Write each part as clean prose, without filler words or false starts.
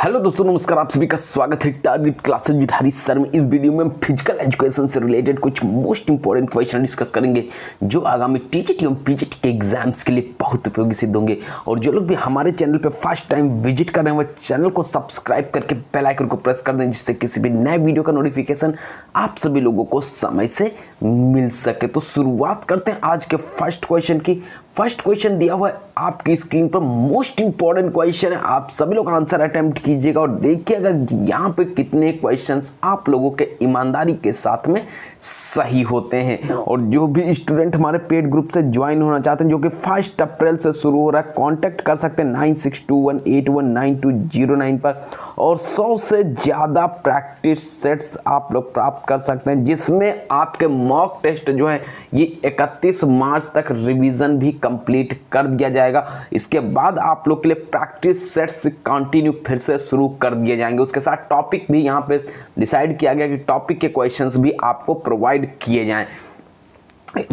Hello दोस्तों, नमस्कार। आप सभी का स्वागत है target classes with Harish sir में। इस वीडियो में हम फिजिकल एजुकेशन से रिलेटेड कुछ मोस्ट इंपॉर्टेंट क्वेश्चन डिस्कस करेंगे जो आगामी टीजीटी और पीजीटी के एग्जाम्स के लिए बहुत उपयोगी सिद्ध होंगे। और जो लोग भी हमारे चैनल पे फर्स्ट टाइम विजिट कर रहे हैं वह चैनल को सब्सक्राइब करके बेल आइकन को प्रेस कर दें, जिससे किसी भी नए वीडियो का नोटिफिकेशन आप सभी लोगों को समय से मिल सके। तो शुरुआत करते हैं आज के फर्स्ट क्वेश्चन की। फर्स्ट क्वेश्चन दिया हुआ है आपकी स्क्रीन पर, मोस्ट इंपॉर्टेंट क्वेश्चन है। आप सभी लोग आंसर अटेम्प्ट कीजिएगा और देखिएगा यहाँ पे कितने क्वेश्चंस आप लोगों के ईमानदारी के साथ में सही होते हैं। और जो भी स्टूडेंट हमारे पेड ग्रुप से ज्वाइन होना चाहते हैं, जो कि 1 अप्रैल से शुरू हो रहा है, कांटेक्ट कर सकते हैं 9621819209 पर। और 100 से ज़्यादा प्रैक्टिस सेट्स आप लोग प्राप्त कर सकते हैं, जिसमें आपके मॉक टेस्ट जो है ये 31 मार्च तक रिवीजन भी कंप्लीट कर दिया जाएगा। इसके बाद आप लोग के लिए प्रैक्टिस सेट्स कंटिन्यू फिर से शुरू कर दिए जाएंगे। उसके साथ टॉपिक भी यहाँ पे डिसाइड किया गया कि टॉपिक के क्वेश्चंस भी आपको प्रोवाइड किए जाएं।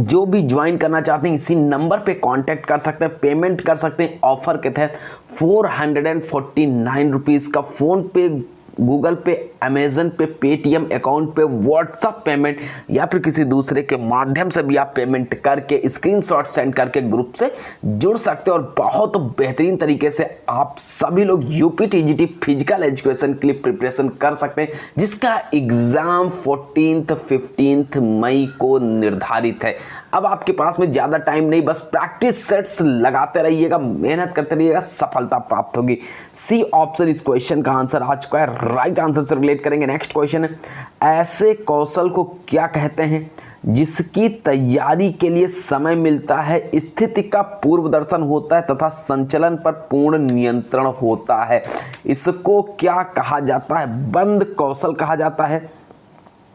जो भी ज्वाइन करना चाहते हैं इसी नंबर पे कांटेक्ट कर सकते हैं, पेमेंट कर सकते हैं ऑफर के तहत 449 रुपीज़ का फ़ोन पे, गूगल पे, अमेजन पे, पेटीएम अकाउंट पे, व्हाट्सएप पेमेंट या फिर किसी दूसरे के माध्यम से भी आप पेमेंट करके स्क्रीनशॉट सेंड करके ग्रुप से जुड़ सकते हैं। और बहुत बेहतरीन तरीके से आप सभी लोग यूपी टीजीटी फिजिकल एजुकेशन के लिए प्रिपरेशन कर सकते हैं, जिसका एग्ज़ाम 14-15 मई को निर्धारित है। अब आपके पास में ज़्यादा टाइम नहीं, बस प्रैक्टिस सेट्स लगाते रहिएगा, मेहनत करते रहिएगा, सफलता प्राप्त होगी। सी ऑप्शन इस क्वेश्चन का आंसर आ चुका है। राइट आंसर से रिलेट करेंगे। नेक्स्ट क्वेश्चन है, ऐसे कौशल को क्या कहते हैं जिसकी तैयारी के लिए समय मिलता है, स्थिति का पूर्व दर्शन होता है तथा संचलन पर पूर्ण नियंत्रण होता है? इसको क्या कहा जाता है? बंद कौशल कहा जाता है,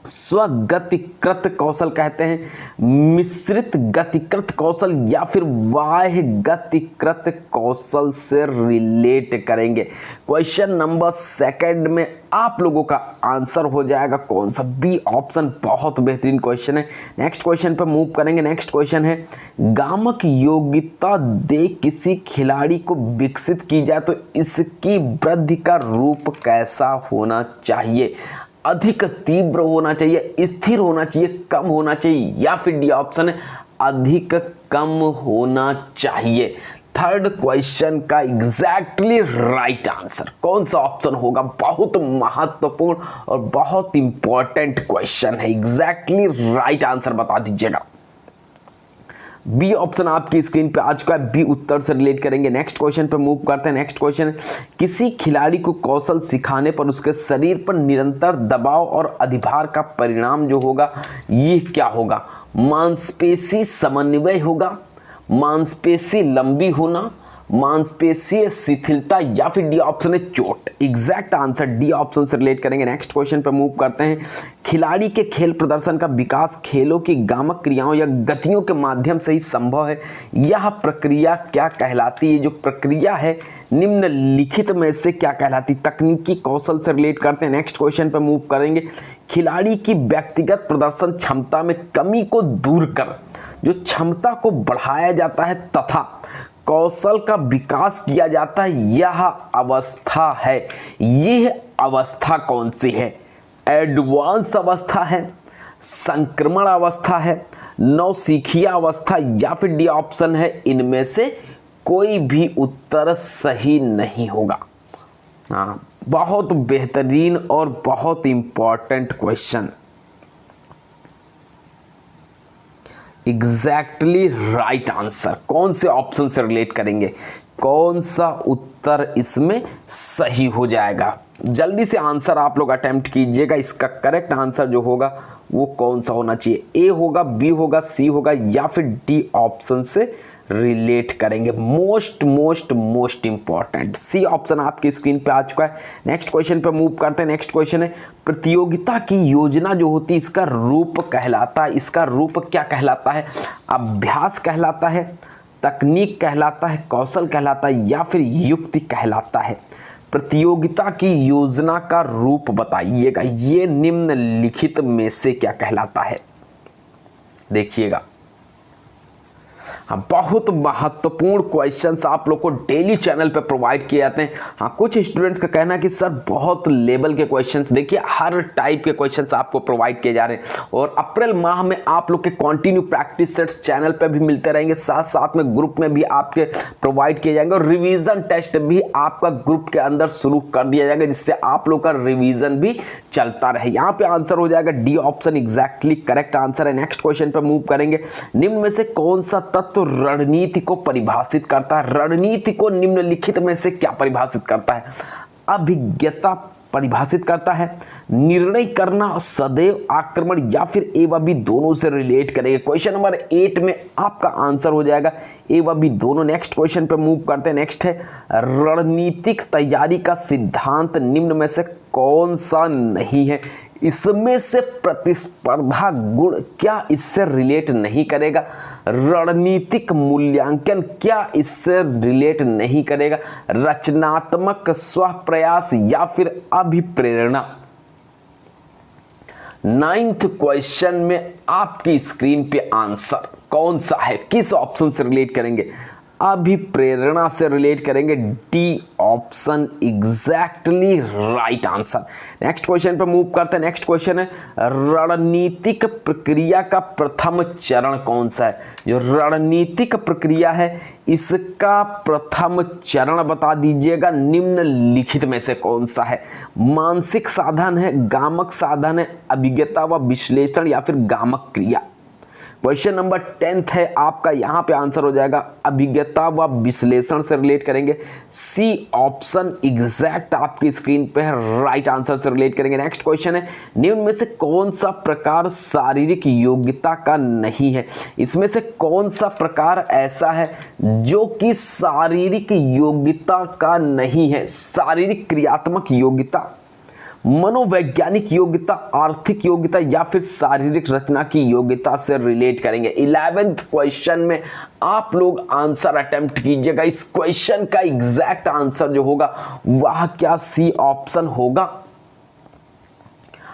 स्वगतिकृत कौशल कहते हैं, मिश्रित गतिकृत कौशल, या फिर बाह्य गतिकृत कौशल से रिलेट करेंगे। क्वेश्चन नंबर 2 में आप लोगों का आंसर हो जाएगा कौन सा? B option. बहुत बेहतरीन क्वेश्चन है। नेक्स्ट क्वेश्चन पर मूव करेंगे। नेक्स्ट क्वेश्चन है, गामक योग्यता दे किसी खिलाड़ी को विकसित की जाए तो इसकी वृद्धि का रूप कैसा होना चाहिए? अधिक तीव्र होना चाहिए, स्थिर होना चाहिए, कम होना चाहिए, या फिर डी ऑप्शन है अधिक कम होना चाहिए? थर्ड क्वेश्चन का एग्जैक्टली राइट आंसर कौन सा ऑप्शन होगा? बहुत महत्वपूर्ण और बहुत इंपॉर्टेंट क्वेश्चन है। एग्जैक्टली राइट आंसर बता दीजिएगा। बी ऑप्शन आपकी स्क्रीन पे आ चुका है। बी उत्तर से रिलेट करेंगे। नेक्स्ट क्वेश्चन पे मूव करते हैं। नेक्स्ट क्वेश्चन है, किसी खिलाड़ी को कौशल सिखाने पर उसके शरीर पर निरंतर दबाव और अधिभार का परिणाम जो होगा ये क्या होगा? मांसपेशी समन्वय होगा, मांसपेशी लंबी होना, मांसपेशीय शिथिलता, या फिर डी ऑप्शन है चोट? एग्जैक्ट आंसर डी ऑप्शन से रिलेट करेंगे। नेक्स्ट क्वेश्चन पे मूव करते हैं। खिलाड़ी के खेल प्रदर्शन का विकास खेलों की गामक क्रियाओं या गतियों के माध्यम से ही संभव है। यह प्रक्रिया क्या कहलाती है? जो प्रक्रिया है निम्नलिखित में से क्या कहलाती? तकनीकी कौशल से रिलेट करते हैं। नेक्स्ट क्वेश्चन पे मूव करेंगे। खिलाड़ी की व्यक्तिगत प्रदर्शन क्षमता में कमी को दूर कर जो क्षमता को बढ़ाया जाता है तथा कौशल का विकास किया जाता है, यह अवस्था है। यह अवस्था कौन सी है? एडवांस अवस्था है, संक्रमण अवस्था है, नौसिखिया अवस्था, या फिर डी ऑप्शन है इनमें से कोई भी उत्तर सही नहीं होगा। हाँ, बहुत बेहतरीन और बहुत important question. Exactly right answer कौन से ऑप्शन से रिलेट करेंगे? कौन सा उत्तर इसमें सही हो जाएगा? जल्दी से आंसर आप लोग अटेम्प्ट कीजिएगा। इसका करेक्ट आंसर जो होगा वो कौन सा होना चाहिए? ए होगा, बी होगा, सी होगा, या फिर डी ऑप्शन से रिलेट करेंगे? मोस्ट इंपॉर्टेंट सी ऑप्शन आपकी स्क्रीन पे आ चुका है। नेक्स्ट क्वेश्चन पे मूव करते हैं। नेक्स्ट क्वेश्चन है, प्रतियोगिता की योजना जो होती है इसका रूप कहलाता है। इसका रूप क्या कहलाता है? अभ्यास कहलाता है, तकनीक कहलाता है, कौशल कहलाता है, या फिर युक्ति कहलाता है? प्रतियोगिता की योजना का रूप बताइएगा। ये निम्नलिखित में से क्या कहलाता है? देखिएगा, हाँ, बहुत महत्वपूर्ण क्वेश्चंस आप लोग को डेली चैनल पे प्रोवाइड किए जाते हैं। हाँ, कुछ स्टूडेंट्स का कहना है कि सर बहुत लेवल के क्वेश्चंस, देखिए हर टाइप के क्वेश्चंस आपको प्रोवाइड किए जा रहे हैं और अप्रैल माह में आप लोग के कंटिन्यू प्रैक्टिस सेट्स चैनल पे भी मिलते रहेंगे, साथ साथ में ग्रुप में भी आपके प्रोवाइड किए जाएंगे और रिवीजन टेस्ट भी आपका ग्रुप के अंदर शुरू कर दिया जाएगा, जिससे आप लोग का रिवीजन भी चलता रहे। यहाँ पे आंसर हो जाएगा D option exactly correct answer है। नेक्स्ट क्वेश्चन पे मूव करेंगे। निम्न में से कौन सा तत्व रणनीति को परिभाषित करता है? रणनीति को निम्नलिखित में से क्या परिभाषित करता है? अभिज्ञता परिभाषित करता है, निर्णय करना, सदैव आक्रमण या फिर ए व बी दोनों से रिलेट करेंगे। क्वेश्चन नंबर 8 में आपका आंसर हो जाएगा ए व बी दोनों। नेक्स्ट क्वेश्चन पे मूव करते हैं। नेक्स्ट है रणनीतिक तैयारी का सिद्धांत निम्न में से कौन सा नहीं है? इसमें से प्रतिस्पर्धा गुण क्या इससे रिलेट नहीं करेगा? रणनीतिक मूल्यांकन क्या इससे रिलेट नहीं करेगा? रचनात्मक स्वप्रयास या फिर अभिप्रेरणा? 9th क्वेश्चन में आपकी स्क्रीन पे आंसर कौन सा है, किस ऑप्शन से रिलेट करेंगे? अभिप्रेरणा से रिलेट करेंगे। D option exactly right answer. Next question पे मूव करते हैं। नेक्स्ट क्वेश्चन है रणनीतिक प्रक्रिया का प्रथम चरण कौन सा है? जो रणनीतिक प्रक्रिया है इसका प्रथम चरण बता दीजिएगा, निम्नलिखित में से कौन सा है? मानसिक साधन है, गामक साधन है, अभिज्ञता व विश्लेषण या फिर गामक क्रिया? क्वेश्चन नंबर 10 है आपका, यहां पे आंसर हो जाएगा अभिज्ञता व विश्लेषण से रिलेट करेंगे। सी ऑप्शन एग्जैक्ट आपकी स्क्रीन पे है, राइट आंसर से रिलेट करेंगे। नेक्स्ट क्वेश्चन है निम्न में से कौन सा प्रकार शारीरिक योग्यता का नहीं है? इसमें से कौन सा प्रकार ऐसा है जो कि शारीरिक योग्यता का नहीं है? शारीरिक क्रियात्मक योग्यता, मनोवैज्ञानिक योग्यता, आर्थिक योग्यता या फिर शारीरिक रचना की योग्यता से रिलेट करेंगे। 11th क्वेश्चन में आप लोग आंसर अटेम्प्ट कीजिएगा। इस क्वेश्चन का एग्जैक्ट आंसर जो होगा वह क्या सी ऑप्शन होगा?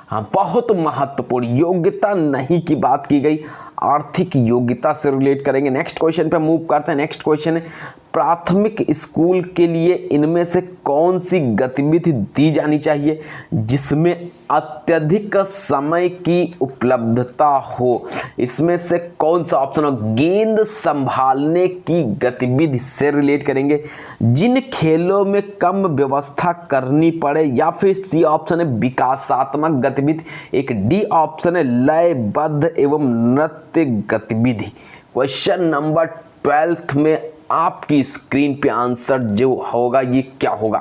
हाँ, बहुत महत्वपूर्ण योग्यता नहीं की बात की गई, आर्थिक योग्यता से रिलेट करेंगे। नेक्स्ट क्वेश्चन पे मूव करते हैं। नेक्स्ट क्वेश्चन है प्राथमिक स्कूल के लिए इनमें से कौन सी गतिविधि दी जानी चाहिए जिसमें अत्यधिक समय की उपलब्धता हो? इसमें से कौन सा ऑप्शन हो? गेंद संभालने की गतिविधि से रिलेट करेंगे, जिन खेलों में कम व्यवस्था करनी पड़े, या फिर सी ऑप्शन है विकासात्मक गतिविधि। एक डी ऑप्शन है लयबद्ध एवं नृत्य गतिविधि। क्वेश्चन नंबर 12 में आपकी स्क्रीन पे आंसर जो होगा ये क्या होगा?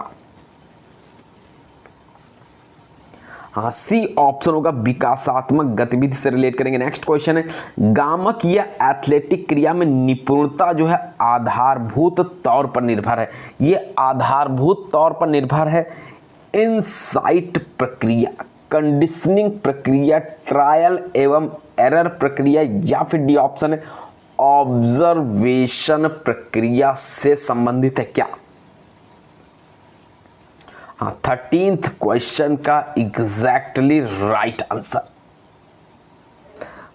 हाँ, सी ऑप्शन होगा विकासात्मक गतिविधि से रिलेट करेंगे। नेक्स्ट क्वेश्चन है गामक या एथलेटिक क्रिया में निपुणता जो है आधारभूत तौर पर निर्भर है। ये आधारभूत तौर पर निर्भर है इनसाइट प्रक्रिया, कंडीशनिंग प्रक्रिया, ट्रायल एवं एरर प्रक्रिया या फिर डी ऑप्शन है ऑब्जर्वेशन प्रक्रिया से संबंधित है क्या? हाँ, 13th क्वेश्चन का एग्जैक्टली राइट आंसर।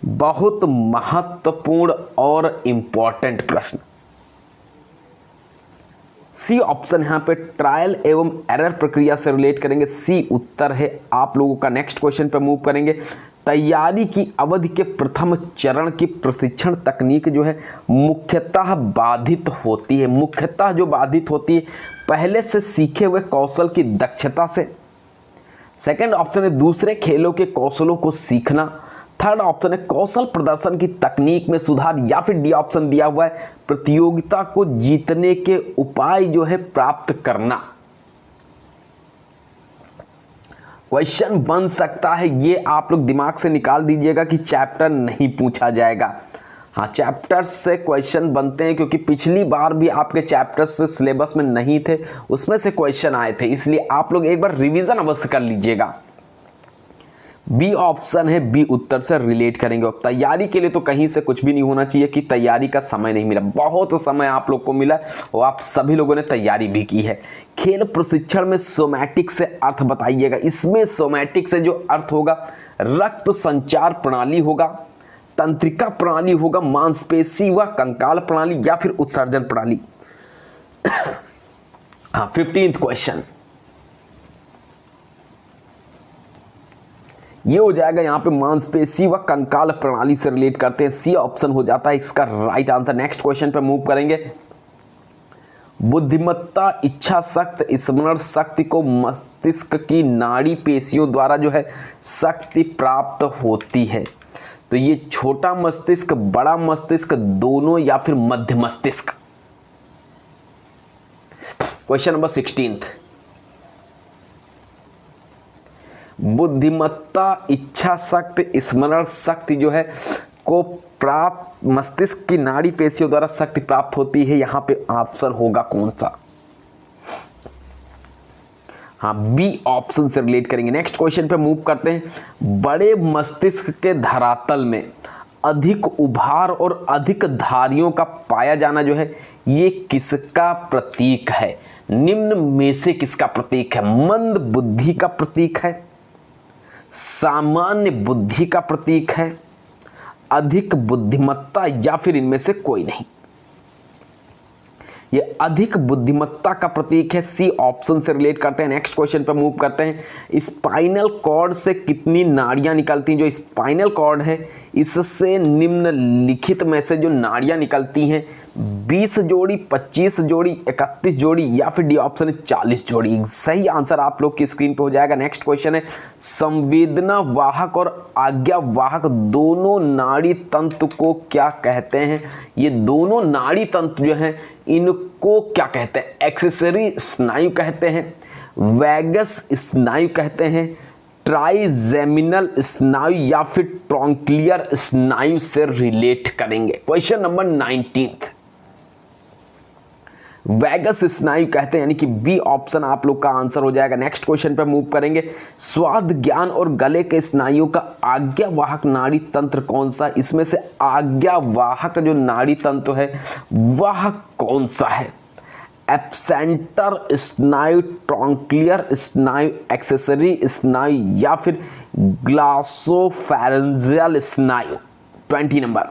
बहुत महत्वपूर्ण और इंपॉर्टेंट प्रश्न। सी ऑप्शन यहां पे ट्रायल एवं एरर प्रक्रिया से रिलेट करेंगे, सी उत्तर है आप लोगों का। नेक्स्ट क्वेश्चन पे मूव करेंगे। तैयारी की अवधि के प्रथम चरण की प्रशिक्षण तकनीक जो है मुख्यतः बाधित होती है। मुख्यतः जो बाधित होती है पहले से सीखे हुए कौशल की दक्षता से। सेकंड ऑप्शन है दूसरे खेलों के कौशलों को सीखना। थर्ड ऑप्शन है कौशल प्रदर्शन की तकनीक में सुधार, या फिर डी ऑप्शन दिया हुआ है प्रतियोगिता को जीतने के उपाय जो है प्राप्त करना। क्वेश्चन बन सकता है, ये आप लोग दिमाग से निकाल दीजिएगा कि चैप्टर नहीं पूछा जाएगा। हाँ, चैप्टर्स से क्वेश्चन बनते हैं क्योंकि पिछली बार भी आपके चैप्टर्स सिलेबस में नहीं थे, उसमें से क्वेश्चन आए थे, इसलिए आप लोग एक बार रिवीजन अवश्य कर लीजिएगा। बी ऑप्शन है, बी उत्तर से रिलेट करेंगे। और तैयारी के लिए तो कहीं से कुछ भी नहीं होना चाहिए कि तैयारी का समय नहीं मिला, बहुत समय आप लोग को मिला और आप सभी लोगों ने तैयारी भी की है। खेल प्रशिक्षण में सोमैटिक से अर्थ बताइएगा। इसमें सोमैटिक से जो अर्थ होगा रक्त संचार प्रणाली होगा, तंत्रिका प्रणाली होगा, मांसपेशी व कंकाल प्रणाली, या फिर उत्सर्जन प्रणाली। हाँ, 15th क्वेश्चन ये हो जाएगा यहाँ पे मांसपेशी व कंकाल प्रणाली से रिलेट करते हैं, सी ऑप्शन हो जाता है इसका राइट आंसर। नेक्स्ट क्वेश्चन पे मूव करेंगे। बुद्धिमत्ता, इच्छा शक्ति, स्मरण शक्ति को मस्तिष्क की नाड़ी पेशियों द्वारा जो है शक्ति प्राप्त होती है। तो ये छोटा मस्तिष्क, बड़ा मस्तिष्क, दोनों, या फिर मध्य मस्तिष्क। Question number 16। बुद्धिमत्ता, इच्छा शक्ति, स्मरण शक्ति जो है को प्राप्त मस्तिष्क की नाड़ी पेशियों द्वारा शक्ति प्राप्त होती है। यहां पे ऑप्शन होगा कौन सा? हाँ, बी ऑप्शन से रिलेट करेंगे। नेक्स्ट क्वेश्चन पे मूव करते हैं। बड़े मस्तिष्क के धरातल में अधिक उभार और अधिक धारियों का पाया जाना जो है ये किसका प्रतीक है? निम्न में से किसका प्रतीक है? मंद बुद्धि का प्रतीक है, सामान्य बुद्धि का प्रतीक है, अधिक बुद्धिमत्ता, या फिर इनमें से कोई नहीं? ये अधिक बुद्धिमत्ता का प्रतीक है, सी ऑप्शन से रिलेट करते हैं। नेक्स्ट क्वेश्चन पे मूव करते हैं। स्पाइनल कॉर्ड से कितनी नाड़ियां निकलती हैं? जो स्पाइनल कॉर्ड है इससे निम्नलिखित में से जो नाड़ियां निकलती हैं 20 जोड़ी, 25 जोड़ी, 31 जोड़ी, या फिर डी ऑप्शन है 40 जोड़ी। सही आंसर आप लोग की स्क्रीन पे हो जाएगा। नेक्स्ट क्वेश्चन है। संवेदना वाहक और आज्ञा वाहक दोनों नाड़ी तंतु को क्या कहते हैं? ये दोनों नाड़ी तंतु जो हैं इनको क्या कहते हैं? एक्सेसरी स्नायु कहते हैं, वैगस स्नायु कहते हैं, ट्राइजेमिनल स्नायु, या फिर ट्रॉन्क्लियर स्नायु से रिलेट करेंगे। Question number 19। वैगस स्नायु कहते हैं, यानी कि बी ऑप्शन आप लोग का आंसर हो जाएगा। नेक्स्ट क्वेश्चन पे मूव करेंगे। स्वाद, ज्ञान और गले के स्नायुओं का आज्ञावाहक नाड़ी तंत्र कौन सा? इसमें से आज्ञावाहक जो नाड़ी तंत्र है वह कौन सा है? एब्सेंटर स्नायु, ट्रॉन्क्लियर स्नायु, एक्सेसरी स्नायु, या फिर ग्लासोफैरिंजियल स्नायु? 20 नंबर।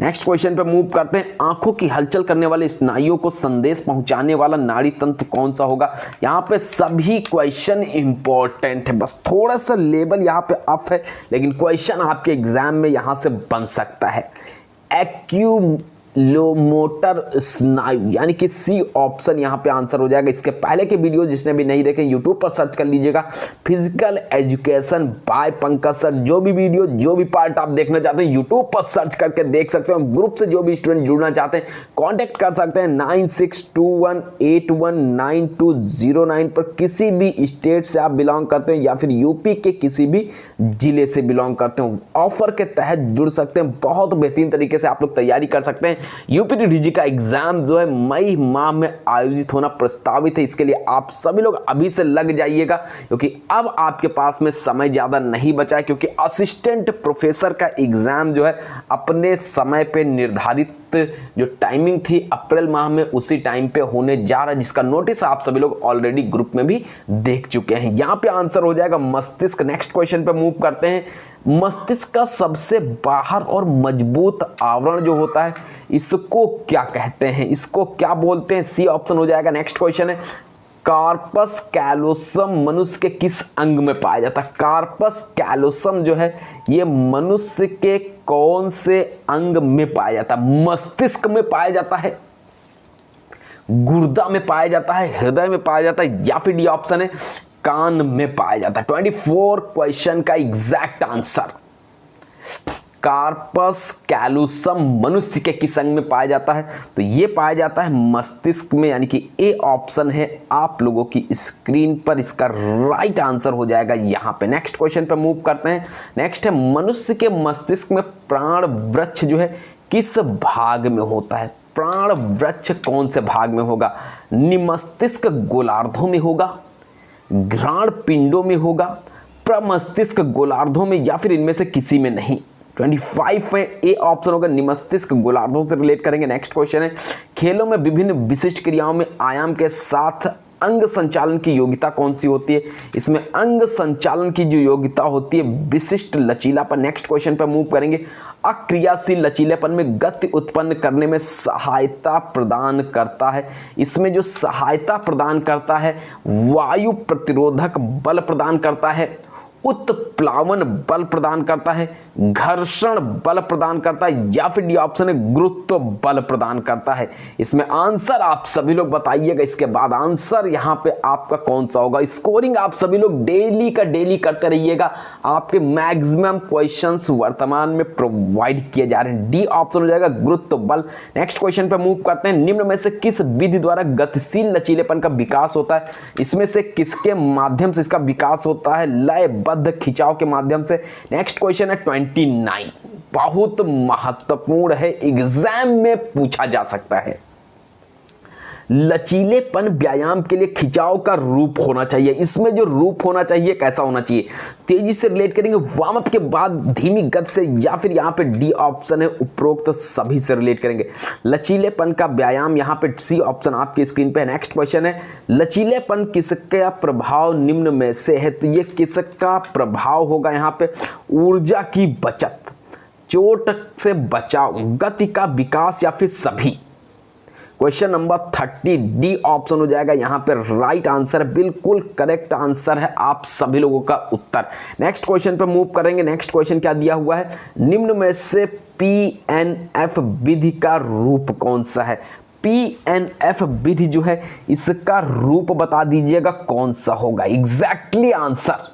नेक्स्ट क्वेश्चन पे मूव करते हैं। आंखों की हलचल करने वाले स्नायुओं को संदेश पहुंचाने वाला नाड़ी तंत्र कौन सा होगा? यहां पे सभी क्वेश्चन इंपॉर्टेंट है, बस थोड़ा सा लेवल यहां पे अप है, लेकिन क्वेश्चन आपके एग्जाम में यहां से बन सकता है। लोमोटर स्नायु, यानी कि सी ऑप्शन यहां पे आंसर हो जाएगा। इसके पहले के वीडियो जिसने भी नहीं देखे यूट्यूब पर सर्च कर लीजिएगा, physical education by Pankaj sir. जो भी वीडियो, जो भी पार्ट आप देखना चाहते हैं यूट्यूब पर सर्च करके देख सकते हो। ग्रुप से जो भी स्टूडेंट जुड़ना चाहते हैं कॉन्टेक्ट कर सकते हैं 9621819209 पर। किसी भी स्टेट से आप बिलोंग करते हो या फिर यूपी के किसी भी जिले से बिलोंग करते हो, ऑफर के तहत जुड़ सकते हैं। बहुत बेहतरीन तरीके से आप लोग तैयारी कर सकते हैं। यूपीटीडीजी का एग्जाम जो है मई माह में आयोजित होना प्रस्तावित है। इसके लिए आप सभी लोग अभी से लग जाइएगा, क्योंकि अब आपके पास में समय ज्यादा नहीं बचा है, क्योंकि असिस्टेंट प्रोफेसर का एग्जाम जो है अपने समय पे निर्धारित जो टाइमिंग थी अप्रैल माह में उसी टाइम पे होने जा रहा है, जिसका नोटिस आप सभी लोग ऑलरेडी ग्रुप में भी देख चुके हैं। यहां पे आंसर हो जाएगा मस्तिष्क। नेक्स्ट क्वेश्चन पे मूव करते हैं। मस्तिष्क का सबसे बाहर और मजबूत आवरण जो होता है इसको क्या कहते हैं? इसको क्या बोलते हैं? सी ऑप्शन हो जाएगा। नेक्स्ट क्वेश्चन है। कार्पस कैलोसम मनुष्य के किस अंग में पाया जाता है? कार्पस कैलोसम जो है ये मनुष्य के कौन से अंग में पाया जाता है? मस्तिष्क में पाया जाता है, गुर्दा में पाया जाता है, हृदय में पाया जाता है, या फिर डी ऑप्शन है कान में पाया जाता है। 24 क्वेश्चन का एग्जैक्ट आंसर। कार्पस कैलोसम मनुष्य के किस अंग में पाया जाता है? तो ये पाया जाता है मस्तिष्क में, यानी कि ए ऑप्शन है आप लोगों की स्क्रीन पर। इसका राइट आंसर हो जाएगा यहां पे। नेक्स्ट क्वेश्चन पे मूव करते हैं। नेक्स्ट है मनुष्य के मस्तिष्क में प्राण वृक्ष जो है किस भाग में होता है? प्राण वृक्ष कौन से भाग में होगा? निमस्तिष्क गोलार्धों में होगा, घ्राण पिंडों में होगा, प्रमस्तिष्क गोलार्धों में, या फिर इनमें से किसी में नहीं? 25 में ए ऑप्शन होगा निमस्तिष्क गोलार्धों से रिलेट करेंगे। नेक्स्ट क्वेश्चन है। खेलों में विभिन्न विशिष्ट क्रियाओं में आयाम के साथ अंग संचालन की योग्यता कौन सी होती है? इसमें अंग संचालन की जो योग्यता होती है विशिष्ट लचीलापन। नेक्स्ट क्वेश्चन पर मूव करेंगे। अक्रियाशील लचीलेपन में गति उत्पन्न करने में सहायता प्रदान करता है। इसमें जो सहायता प्रदान करता है, वायु प्रतिरोधक बल प्रदान करता है, उत्प्लावन बल प्रदान करता है, घर्षण बल प्रदान करता है, या फिर डी ऑप्शन है गुरुत्व बल प्रदान करता है। इसमें आंसर आप सभी लोग बताइएगा। इसके बाद आंसर यहाँ पे आपका कौन सा होगा? स्कोरिंग आप सभी लोग डेली का डेली करते रहिएगा। आपके मैक्सिमम क्वेश्चंस वर्तमान में प्रोवाइड किए जा रहे हैं। डी ऑप्शन हो जाएगा गुरुत्व बल। नेक्स्ट क्वेश्चन पे मूव करते हैं। निम्न में से किस विधि द्वारा गतिशील लचीलेपन का विकास होता है? इसमें से किसके माध्यम से इसका विकास होता है? लयबद्ध खिंचाव के माध्यम से। नेक्स्ट क्वेश्चन है 29, बहुत महत्वपूर्ण है, एग्जाम में पूछा जा सकता है। लचीलेपन व्यायाम के लिए खिंचाव का रूप होना चाहिए। इसमें जो रूप होना चाहिए कैसा होना चाहिए? तेजी से रिलेट करेंगे, वार्म अप के बाद धीमी गति से, या फिर यहाँ पे डी ऑप्शन है उपरोक्त सभी से रिलेट करेंगे। लचीलेपन का व्यायाम यहाँ पे सी ऑप्शन आपकी स्क्रीन पे है। नेक्स्ट क्वेश्चन है लचीलेपन किसका प्रभाव निम्न में से है? तो ये किसका प्रभाव होगा? यहाँ पे ऊर्जा की बचत, चोट से बचाव, गति का विकास, या फिर सभी। क्वेश्चन नंबर 30 डी ऑप्शन हो जाएगा यहाँ पे राइट आंसर, बिल्कुल करेक्ट आंसर है आप सभी लोगों का उत्तर। नेक्स्ट क्वेश्चन पे मूव करेंगे। नेक्स्ट क्वेश्चन क्या दिया हुआ है? निम्न में से पीएनएफ विधि का रूप कौन सा है? पीएनएफ विधि जो है इसका रूप बता दीजिएगा कौन सा होगा? Exactly answer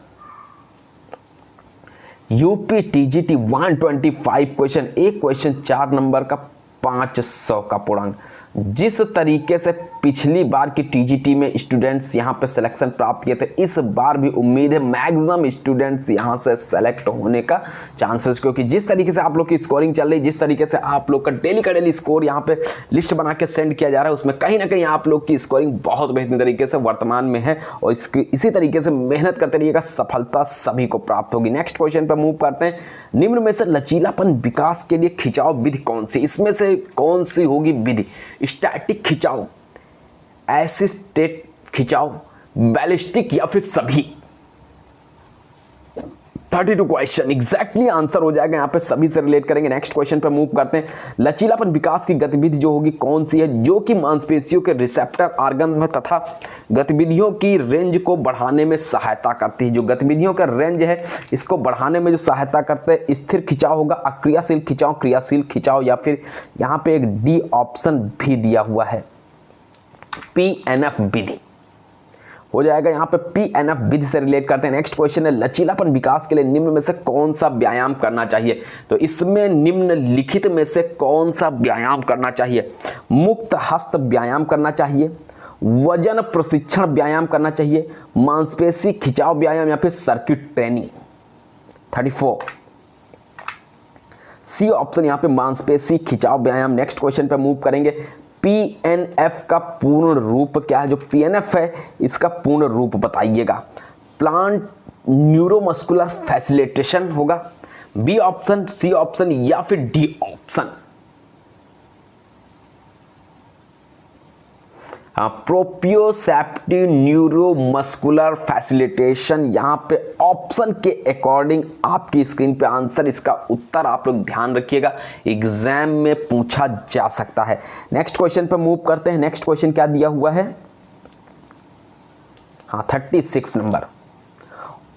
UP TGT 125 question, एक क्वेश्चन 4 नंबर का 500 का पूर्णांक। जिस तरीके से पिछली बार की टीजीटी में स्टूडेंट्स यहां पे सिलेक्शन प्राप्त किए थे, इस बार भी उम्मीद है मैक्सिमम स्टूडेंट्स यहां से सेलेक्ट होने का चांसेस, क्योंकि जिस तरीके से आप लोग की स्कोरिंग चल रही, जिस तरीके से आप लोग का डेली स्कोर यहां पे लिस्ट बना के सेंड किया जा रहा है, उसमें कहीं ना कहीं आप लोग की स्कोरिंग बहुत बेहतरीन तरीके से वर्तमान में है। और इसी तरीके से मेहनत करते रहिएगा, सफलता सभी को प्राप्त होगी। नेक्स्ट क्वेश्चन पर मूव करते हैं। निम्न में से लचीलापन विकास के लिए खिंचाव विधि कौन सी? इसमें से कौन सी होगी विधि? स्टैटिक खिंचाव, एसिस्टेड खिंचाव, बैलिस्टिक, या फिर सभी? 32 क्वेश्चन, एग्जैक्टली आंसर हो जाएगा यहाँ पे सभी से रिलेट करेंगे। नेक्स्ट क्वेश्चन पे मूव करते हैं। लचीलापन विकास की गतिविधि जो होगी कौन सी है? जो कि मांसपेशियों के रिसेप्टर ऑर्गन में तथा गतिविधियों की रेंज को बढ़ाने में सहायता करती है। जो गतिविधियों का रेंज है इसको बढ़ाने में जो सहायता करते हैं। स्थिर खिंचाव होगा, अक्रियाशील खिंचाव, क्रियाशील खिंचाव, या फिर यहाँ पे एक डी ऑप्शन भी दिया हुआ है पीएनएफ विधि हो जाएगा। यहाँ पे पीएनएफ विधि से रिलेट करते हैं। नेक्स्ट क्वेश्चन है लचीलापन विकास के लिए निम्न में से कौन सा व्यायाम करना चाहिए? तो इसमें निम्नलिखित में से कौन सा व्यायाम करना चाहिए? मुक्त हस्त व्यायाम करना चाहिए, वजन प्रशिक्षण व्यायाम करना चाहिए, मांसपेशी खिंचाव व्यायाम, या फिर सर्किट ट्रेनिंग। 34 सी ऑप्शन यहाँ पे मांसपेशी खिंचाव व्यायाम। नेक्स्ट क्वेश्चन पे मूव करेंगे। पीएनएफ का पूर्ण रूप क्या है? जो पीएनएफ है इसका पूर्ण रूप बताइएगा। प्लांट न्यूरोमस्कुलर फैसिलिटेशन होगा, बी ऑप्शन, सी ऑप्शन, या फिर D option? Proprioceptive neuromuscular facilitation. यहाँ पे ऑप्शन के अकॉर्डिंग आपकी स्क्रीन पे आंसर, इसका उत्तर आप लोग ध्यान रखिएगा, एग्जाम में पूछा जा सकता है। नेक्स्ट क्वेश्चन पे मूव करते हैं। नेक्स्ट क्वेश्चन क्या दिया हुआ है? 36 नंबर।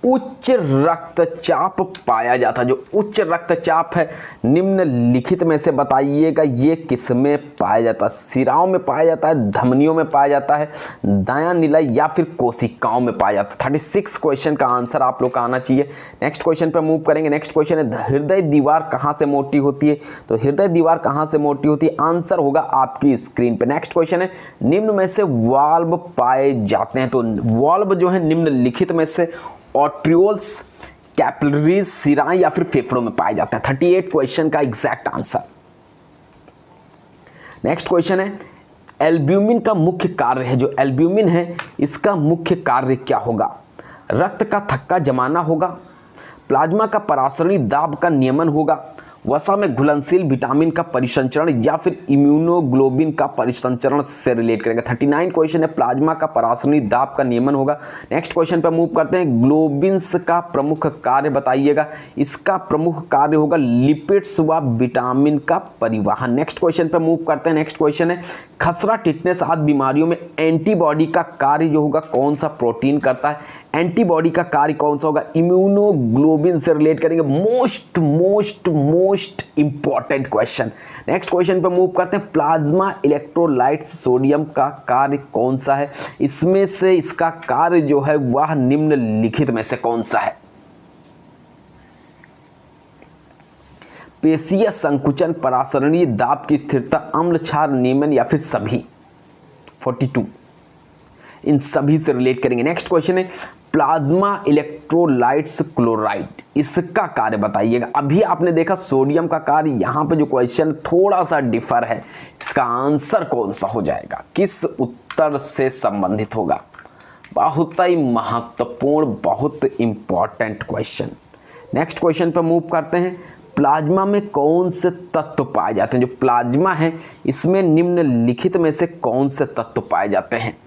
उच्च रक्तचाप पाया जाता, जो उच्च रक्तचाप है निम्नलिखित में से बताइएगा ये किस में पाया जाता है? सिराओं में पाया जाता है, धमनियों में पाया जाता है, दायां निलय, या फिर कोशिकाओं में पाया जाता है? 36 क्वेश्चन का आंसर आप लोग का आना चाहिए। नेक्स्ट क्वेश्चन पे मूव करेंगे। नेक्स्ट क्वेश्चन है हृदय दीवार कहाँ से मोटी होती है? तो हृदय दीवार कहाँ से मोटी होती है? आंसर होगा आपकी स्क्रीन पे। नेक्स्ट क्वेश्चन है निम्न में से वाल्व पाए जाते हैं? तो वाल्व जो है निम्नलिखित में से आर्ट्रियोल्स, कैपिलरीज, सिराएं, या फिर फेफड़ों में पाए जाते हैं? 38 क्वेश्चन का एग्जैक्ट आंसर। नेक्स्ट क्वेश्चन है एल्ब्यूमिन का मुख्य कार्य है। जो एल्ब्यूमिन है इसका मुख्य कार्य क्या होगा? रक्त का थक्का जमाना होगा, प्लाज्मा का परासरणी दाब का नियमन होगा, वसा में घुलनशील विटामिन का परिसंचरण या फिर इम्यूनोग्लोबिन का परिसंचरण से रिलेट करेंगे। 39 क्वेश्चन है, प्लाज्मा का परासरणी दाब का नियमन होगा। नेक्स्ट क्वेश्चन पर मूव करते हैं, ग्लोबिन्स का प्रमुख कार्य बताइएगा। इसका प्रमुख कार्य होगा लिपिड्स व विटामिन का परिवहन। नेक्स्ट क्वेश्चन पर मूव करते हैं। नेक्स्ट क्वेश्चन है, खसरा, टिटनेस आदि बीमारियों में एंटीबॉडी का कार्य जो होगा कौन सा प्रोटीन करता है? एंटीबॉडी का कार्य कौन सा होगा? इम्यूनोग्लोबिन से रिलेट करेंगे। Most most most important question. Next question पे मूव करते हैं, प्लाज्मा इलेक्ट्रोलाइट्स सोडियम का कार्य कौन सा है? इसमें से इसका कार्य जो है वह निम्नलिखित में से कौन सा है? पेशीय संकुचन, परासरणीय दाब की स्थिरता, अम्ल क्षार नियमन या फिर सभी? 42 इन सभी से रिलेट करेंगे। नेक्स्ट क्वेश्चन है, प्लाज्मा इलेक्ट्रोलाइट्स क्लोराइड, इसका कार्य बताइएगा। अभी आपने देखा सोडियम का कार्य, यहां पे जो क्वेश्चन थोड़ा सा डिफर है, इसका आंसर कौन सा हो जाएगा, किस उत्तर से संबंधित होगा? बहुत ही महत्वपूर्ण, बहुत इंपॉर्टेंट क्वेश्चन। नेक्स्ट क्वेश्चन पर मूव करते हैं, प्लाज्मा में कौन से तत्व पाए जाते हैं? जो प्लाज्मा है इसमें निम्नलिखित में से कौन से तत्व पाए जाते हैं?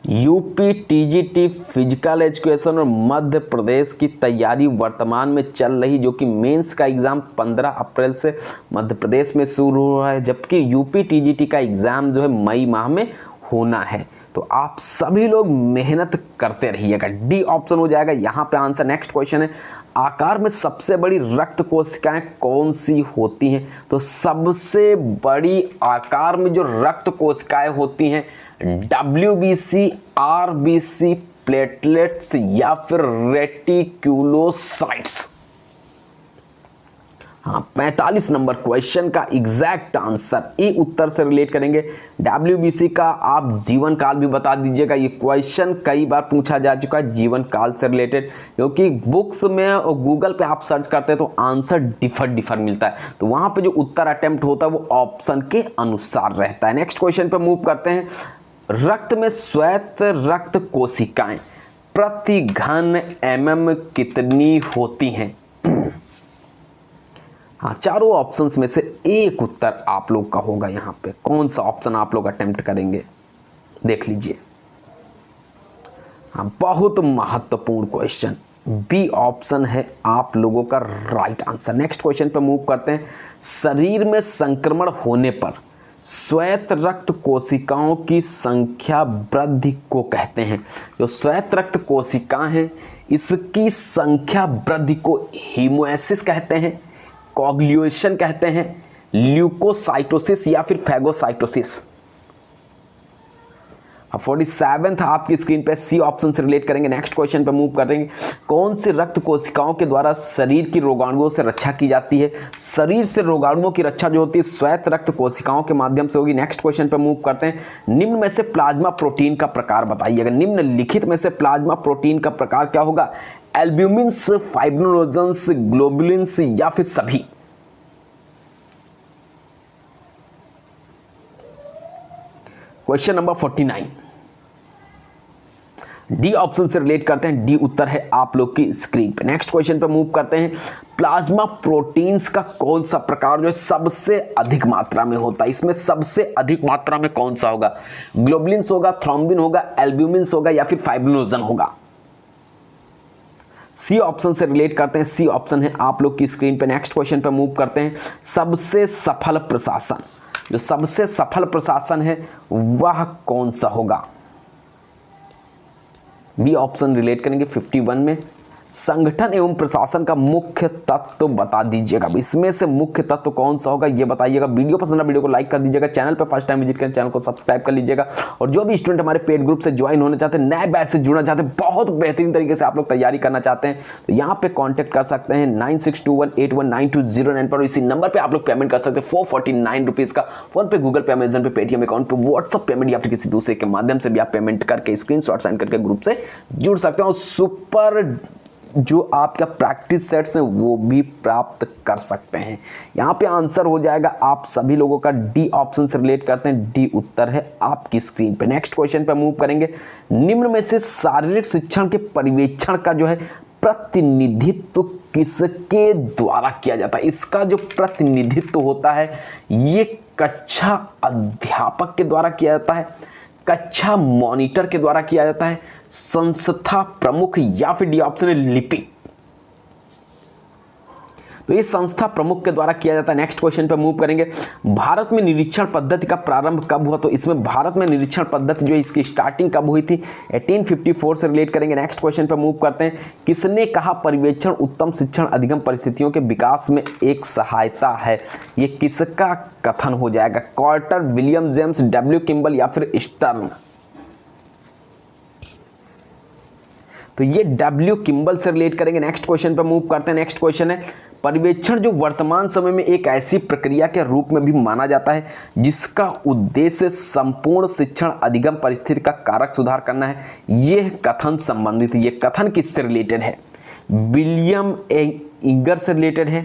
यूपी टीजीटी फिजिकल एजुकेशन और मध्य प्रदेश की तैयारी वर्तमान में चल रही, जो कि मेंस का एग्ज़ाम 15 अप्रैल से मध्य प्रदेश में शुरू हो रहा है, जबकि यूपी टीजीटी का एग्ज़ाम जो है मई माह में होना है। तो आप सभी लोग मेहनत करते रहिएगा। डी ऑप्शन हो जाएगा यहाँ पे आंसर। नेक्स्ट क्वेश्चन है, आकार में सबसे बड़ी रक्त कोशिकाएं कौन सी होती हैं? तो सबसे बड़ी आकार में जो रक्त कोशिकाएं होती हैं WBC, RBC, प्लेटलेट्स या फिर रेटिक्यूलोसाइट्स। हाँ, 45 नंबर क्वेश्चन का एग्जैक्ट आंसर ई उत्तर से रिलेट करेंगे। WBC का आप जीवन काल भी बता दीजिएगा। ये क्वेश्चन कई बार पूछा जा चुका है जीवन काल से रिलेटेड, क्योंकि बुक्स में और गूगल पे आप सर्च करते हैं तो आंसर डिफर मिलता है, तो वहां पे जो उत्तर अटेम्प्ट होता है वो ऑप्शन के अनुसार रहता है। नेक्स्ट क्वेश्चन पे मूव करते हैं, रक्त में श्वेत रक्त कोशिकाएं प्रति घन mm कितनी होती हैं? हाँ, चारों ऑप्शंस में से एक उत्तर आप लोग का होगा। यहाँ पे कौन सा ऑप्शन आप लोग अटेम्प्ट करेंगे, देख लीजिए। हाँ, बहुत महत्वपूर्ण क्वेश्चन, बी ऑप्शन है आप लोगों का राइट आंसर। नेक्स्ट क्वेश्चन पे मूव करते हैं, शरीर में संक्रमण होने पर श्वेत रक्त कोशिकाओं की संख्या वृद्धि को कहते हैं। जो श्वेत रक्त कोशिकाएं हैं इसकी संख्या वृद्धि को हीमोसिस कहते हैं, कोगुलेशन कहते हैं, ल्यूकोसाइटोसिस या फिर फैगोसाइटोसिस। 47 आपकी स्क्रीन पे सी ऑप्शन से रिलेट करेंगे। नेक्स्ट क्वेश्चन पे मूव करेंगे, कौन सी रक्त कोशिकाओं के द्वारा शरीर की रोगाणुओं से रक्षा की जाती है? शरीर से रोगाणुओं की रक्षा जो होती है श्वेत रक्त कोशिकाओं के माध्यम से होगी। नेक्स्ट क्वेश्चन पे मूव करते हैं, निम्न में से प्लाज्मा प्रोटीन का प्रकार बताइएगा। निम्नलिखित में से प्लाज्मा प्रोटीन का प्रकार क्या होगा? एल्ब्यूमिन्स, फाइब्रिनोजेंस, ग्लोबुलिन्स या फिर सभी? क्वेश्चन नंबर 49 डी ऑप्शन से रिलेट करते हैं। डी उत्तर है आप लोग की स्क्रीन पे। नेक्स्ट क्वेश्चन पे मूव करते हैं, प्लाज्मा प्रोटीन्स का कौन सा प्रकार जो है सबसे अधिक मात्रा में होता है? इसमें सबसे अधिक मात्रा में कौन सा होगा? ग्लोबुलिन्स होगा, थ्रोम्बिन होगा, एल्ब्यूमिन्स होगा या फिर फाइब्रिनोजन होगा? सी ऑप्शन से रिलेट करते हैं। सी ऑप्शन है आप लोग की स्क्रीन पे। नेक्स्ट क्वेश्चन पे मूव करते हैं, सबसे सफल प्रशासन, जो सबसे सफल प्रशासन है वह कौन सा होगा? बी ऑप्शन रिलेट करेंगे 51 में। संगठन एवं प्रशासन का मुख्य तत्व बता दीजिएगा। इसमें से मुख्य तत्व कौन सा होगा ये बताइएगा। वीडियो पसंद है वीडियो को लाइक कर दीजिएगा, चैनल पर फर्स्ट टाइम विजिट करें चैनल को सब्सक्राइब कर लीजिएगा, और जो भी स्टूडेंट हमारे पेड ग्रुप से ज्वाइन होना चाहते हैं, नए बैच से जुड़ना चाहते हैं, बहुत बेहतरीन तरीके से आप लोग तैयारी करना चाहते हैं, तो यहाँ पे कॉन्टैक्ट कर सकते हैं 9621819209 पर। इसी नंबर पर आप लोग पेमेंट कर सकते हैं 449 रुपीज़ का। फोन पे, गूगल पे, अमेजन पे, पेटीएम अकाउंट पे, व्हाट्सअप पेमेंट या फिर किसी दूसरे के माध्यम से भी आप पेमेंट करके स्क्रीनशॉट सेंड करके ग्रुप से जुड़ सकते हैं, और सुपर जो आपका प्रैक्टिस सेट्स हैं वो भी प्राप्त कर सकते हैं। यहाँ पे आंसर हो जाएगा आप सभी लोगों का डी ऑप्शन से रिलेट करते हैं। डी उत्तर है आपकी स्क्रीन पे। नेक्स्ट क्वेश्चन पे मूव करेंगे, निम्न में से शारीरिक शिक्षण के पर्यवेक्षण का जो है प्रतिनिधित्व किसके द्वारा किया जाता है? इसका जो प्रतिनिधित्व होता है ये कक्षा अध्यापक के द्वारा किया जाता है, कक्षा मॉनिटर के द्वारा किया जाता है, संस्था प्रमुख, या फिर डी ऑप्शन है लिपिक। तो ये संस्था प्रमुख के द्वारा किया जाता है। नेक्स्ट क्वेश्चन पे मूव करेंगे। भारत में निरीक्षण पद्धति का प्रारंभ कब हुआ? तो इसमें भारत में निरीक्षण पद्धति जो है इसकी स्टार्टिंग कब हुई थी? 1854 से रिलेट करेंगे। नेक्स्ट क्वेश्चन पे मूव करते हैं। किसने कहा पर्यवेक्षण उत्तम शिक्षण अधिगम परिस्थितियों के विकास में एक सहायता है? ये किसका कथन हो जाएगा? Carter, William James, W Kimball या फिर स्टर्न? तो ये डब्ल्यू किम्बल से रिलेट करेंगे। नेक्स्ट क्वेश्चन पे मूव करते हैं। नेक्स्ट क्वेश्चन है पर्यवेक्षण जो वर्तमान समय में एक ऐसी प्रक्रिया के रूप में भी माना जाता है जिसका उद्देश्य संपूर्ण शिक्षण अधिगम परिस्थिति का कारक सुधार करना है। यह कथन संबंधित, ये कथन किससे रिलेटेड है? विलियम ईगर से रिलेटेड है,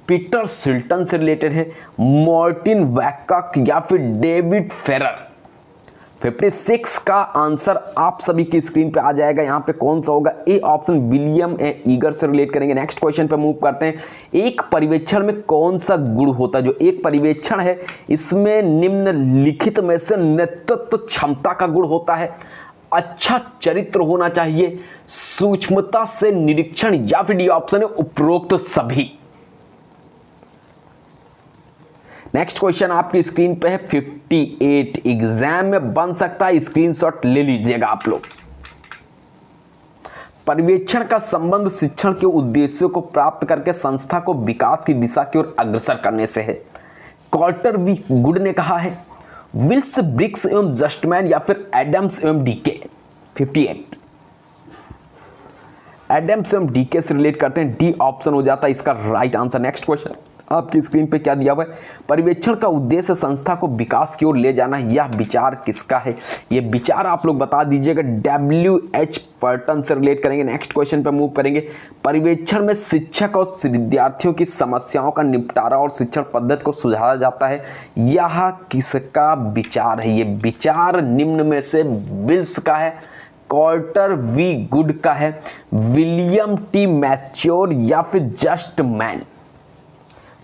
पीटर शिल्टन से रिलेटेड है, मार्टिन वैकॉक या फिर डेविड फेरर? 56 का आंसर आप सभी की स्क्रीन पे आ जाएगा। यहाँ पे कौन सा होगा? ए ऑप्शन, विलियम ईगर से रिलेट करेंगे। नेक्स्ट क्वेश्चन पे मूव करते हैं। एक पर्यवेक्षण में कौन सा गुण होता है? जो एक पर्यवेक्षण है इसमें निम्नलिखित में से नेतृत्व क्षमता का गुण होता है, अच्छा चरित्र होना चाहिए, सूक्ष्मता से निरीक्षण, या फिर डी ऑप्शन है उपरोक्त सभी? नेक्स्ट क्वेश्चन आपकी स्क्रीन पे है 58। एग्जाम में बन सकता है, स्क्रीनशॉट ले लीजिएगा आप लोग। पर्यवेक्षण का संबंध शिक्षण के उद्देश्यों को प्राप्त करके संस्था को विकास की दिशा की ओर अग्रसर करने से है। कार्टर वी गुड ने कहा है, विल्स, ब्रिक्स एवं जस्टमैन या फिर एडम्स एवं डीके? 58 एडम्स एवं डीके से रिलेट करते हैं। डी ऑप्शन हो जाता है इसका राइट आंसर। नेक्स्ट क्वेश्चन आपकी स्क्रीन पे क्या दिया हुआ है? पर्यवेक्षण का उद्देश्य संस्था को विकास की ओर ले जाना, यह विचार किसका है? ये विचार आप लोग बता दीजिएगा। WH पर्टन से रिलेट करेंगे। नेक्स्ट क्वेश्चन पे मूव करेंगे। पर्यवेक्षण में शिक्षक और विद्यार्थियों की समस्याओं का निपटारा और शिक्षण पद्धति को सुधारा जाता है, यह किसका विचार है? ये विचार निम्न में से विल्स का है, कार्टर वी गुड का है, विलियम टी मैच्योर या फिर जस्टमैन?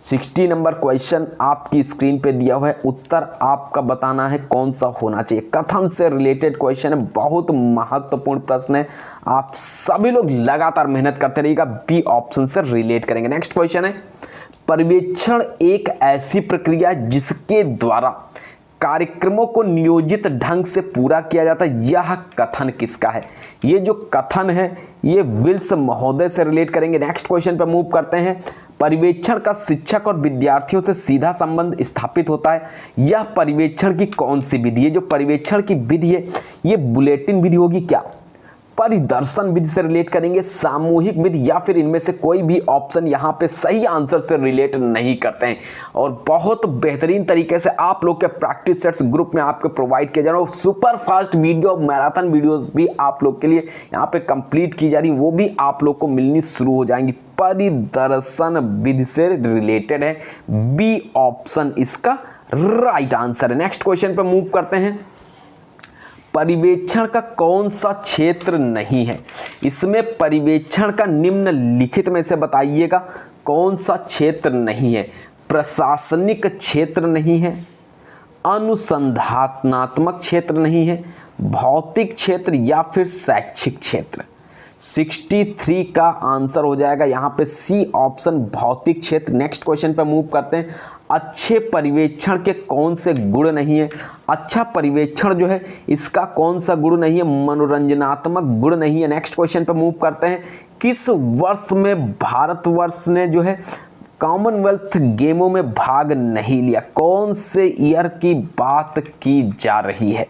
60 नंबर क्वेश्चन आपकी स्क्रीन पे दिया हुआ है। उत्तर आपका बताना है कौन सा होना चाहिए। कथन से रिलेटेड क्वेश्चन है, बहुत महत्वपूर्ण प्रश्न है। आप सभी लोग लगातार मेहनत करते रहिएगा। बी ऑप्शन से रिलेट करेंगे। नेक्स्ट क्वेश्चन है पर्यवेक्षण एक ऐसी प्रक्रिया जिसके द्वारा कार्यक्रमों को नियोजित ढंग से पूरा किया जाता है, यह कथन किसका है? ये जो कथन है ये विल्स महोदय से रिलेट करेंगे। नेक्स्ट क्वेश्चन पे मूव करते हैं। पर्यवेक्षण का शिक्षक और विद्यार्थियों से सीधा संबंध स्थापित होता है, यह पर्यवेक्षण की कौन सी विधि है? जो पर्यवेक्षण की विधि है ये बुलेटिन विधि होगी क्या? परिदर्शन विधि से रिलेट करेंगे, सामूहिक विधि, या फिर इनमें से कोई भी ऑप्शन यहाँ पे सही आंसर से रिलेट नहीं करते हैं। और बहुत बेहतरीन तरीके से आप लोग के प्रैक्टिस सेट्स ग्रुप में आपको प्रोवाइड किया जा रहा है। Super fast video, marathon videos भी आप लोग के लिए यहाँ पे कंप्लीट की जा रही, वो भी आप लोग को मिलनी शुरू हो जाएंगी। परिदर्शन विधि से रिलेटेड है। बी ऑप्शन इसका राइट आंसर है। नेक्स्ट क्वेश्चन पे मूव करते हैं। पर्यवेक्षण का कौन सा क्षेत्र नहीं है? इसमें पर्यवेक्षण का निम्नलिखित में से बताइएगा कौन सा क्षेत्र नहीं है? प्रशासनिक क्षेत्र नहीं है, अनुसंधानात्मक क्षेत्र नहीं है, भौतिक क्षेत्र या फिर शैक्षिक क्षेत्र? 63 का आंसर हो जाएगा यहाँ पे सी ऑप्शन, भौतिक क्षेत्र। नेक्स्ट क्वेश्चन पे मूव करते हैं। अच्छे पर्यवेक्षण के कौन से गुण नहीं है? अच्छा पर्यवेक्षण जो है इसका कौन सा गुण नहीं है? मनोरंजनात्मक गुण नहीं है। नेक्स्ट क्वेश्चन पे मूव करते हैं। किस वर्ष में भारतवर्ष ने जो है कॉमनवेल्थ गेमों में भाग नहीं लिया? कौन से ईयर की बात की जा रही है?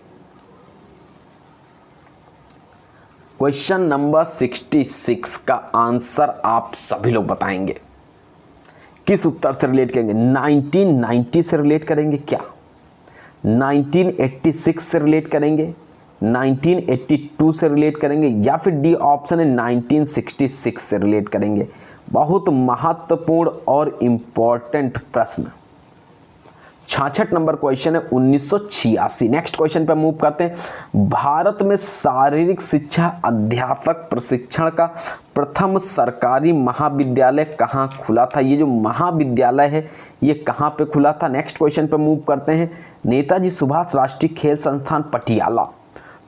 क्वेश्चन नंबर 66 का आंसर आप सभी लोग बताएंगे। किस उत्तर से रिलेट करेंगे? 1990 से रिलेट करेंगे क्या? 1986 से रिलेट करेंगे, 1982 से रिलेट करेंगे, या फिर डी ऑप्शन है 1966 से रिलेट करेंगे? बहुत महत्वपूर्ण और इम्पॉर्टेंट प्रश्न। 66 नंबर क्वेश्चन है 1986। नेक्स्ट क्वेश्चन पे मूव करते हैं। भारत में शारीरिक शिक्षा अध्यापक प्रशिक्षण का प्रथम सरकारी महाविद्यालय कहाँ खुला था? ये जो महाविद्यालय है ये कहाँ पे खुला था? नेक्स्ट क्वेश्चन पे मूव करते हैं। नेताजी सुभाष राष्ट्रीय खेल संस्थान पटियाला